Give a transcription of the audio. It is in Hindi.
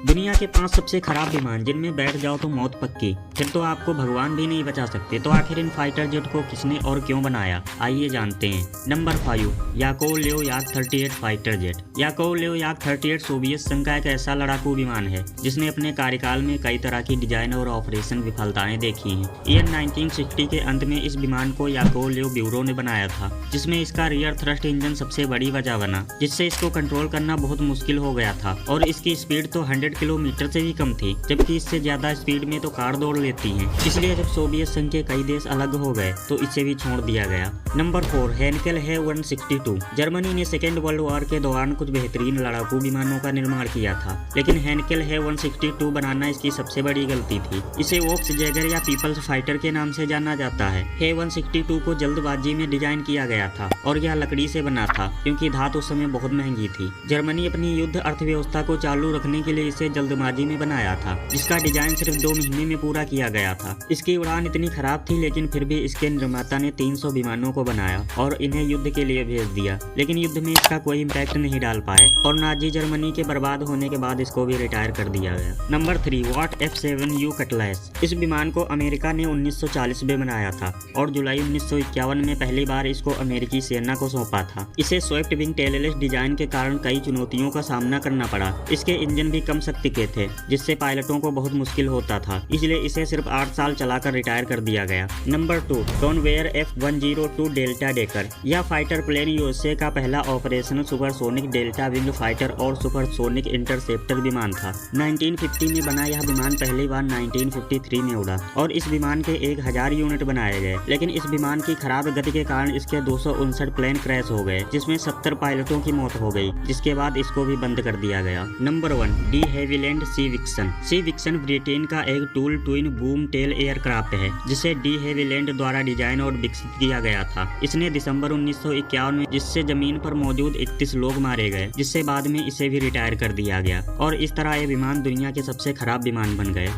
दुनिया के 5 सबसे खराब विमान जिनमें बैठ जाओ तो मौत पक्की, फिर तो आपको भगवान भी नहीं बचा सकते। तो आखिर इन फाइटर जेट को किसने और क्यों बनाया, आइए जानते हैं। नंबर 5, याकोव लेव याक 38 फाइटर जेट। याकोव लेव याक 38 सोवियत संघ का एक ऐसा लड़ाकू विमान है जिसने अपने कार्यकाल में कई तरह की डिजाइन और ऑपरेशन विफलताएं देखी हैं। ईयर 1960 के अंत में इस विमान को याकोव लेव ब्यूरो ने बनाया था, जिसमें इसका रियर थ्रस्ट इंजन सबसे बड़ी वजह बना, जिससे इसको कंट्रोल करना बहुत मुश्किल हो गया था और इसकी स्पीड तो 100 किलोमीटर से भी कम थी, जबकि इससे ज्यादा स्पीड में तो कार दौड़ लेती हैं। इसलिए जब सोवियत संघ के कई देश अलग हो गए तो इसे भी छोड़ दिया गया। नंबर 4, हेनकेल हे 162। जर्मनी ने सेकेंड वर्ल्ड वॉर के दौरान कुछ बेहतरीन लड़ाकू विमानों का निर्माण किया था, लेकिन हेनकेल हे 162 बनाना इसकी सबसे बड़ी गलती थी। इसे वोक्स जैगर या पीपल्स फाइटर के नाम से जाना जाता है। हे 162 को जल्दबाजी में डिजाइन किया गया था और यह लकड़ी से बना था, क्योंकि धातु उस समय बहुत महंगी थी। जर्मनी अपनी युद्ध अर्थव्यवस्था को चालू रखने के लिए इसे जल्दबाजी में बनाया था, जिसका डिजाइन सिर्फ 2 महीने में पूरा किया गया था। इसकी उड़ान इतनी खराब थी, लेकिन फिर भी इसके निर्माता ने 300 विमानों को बनाया और इन्हें युद्ध के लिए भेज दिया, लेकिन युद्ध में इसका कोई इम्पैक्ट नहीं डाल पाए और नाजी जर्मनी के बर्बाद होने के बाद इसको भी रिटायर कर दिया गया। नंबर 3, वाट F7U कटलेस। इस विमान को अमेरिका ने 1940 में बनाया था और जुलाई 1951 में पहली बार इसको अमेरिकी सेना को सौंपा था। इसे स्वेप्ट विंग टेललेस डिजाइन के कारण कई चुनौतियों का सामना करना पड़ा। इसके इंजन भी कम शक्ति के थे, जिससे पायलटों को बहुत मुश्किल होता था, इसलिए इसे सिर्फ 8 साल चलाकर रिटायर कर दिया गया। Number 2, कॉनवेयर F102 delta decker. यह फाइटर प्लेन यूएसए का पहला operational supersonic delta wing fighter और सुपरसोनिक इंटरसेप्टर विमान था। 1950 में बना यह विमान पहली बार 1953 में उड़ा और इस विमान के 1000 यूनिट बनाए गए, लेकिन इस विमान की खराब गति के कारण इसके 259 प्लेन क्रैश हो गए, जिसमें 70 पायलटों की मौत हो गई, जिसके बाद इसको भी बंद कर दिया गया। Number 1, de Havilland Sea Vixen. Sea Vixen Britain का एक टूल ट्विन बूम टेल एयरक्राफ्ट है, जिसे डी हेविलैंड द्वारा डिजाइन और विकसित किया गया था। इसने दिसंबर 1951 में जिससे जमीन पर मौजूद 31 लोग मारे गए, जिससे बाद में इसे भी रिटायर कर दिया गया और इस तरह ये विमान दुनिया के सबसे खराब विमान बन गए।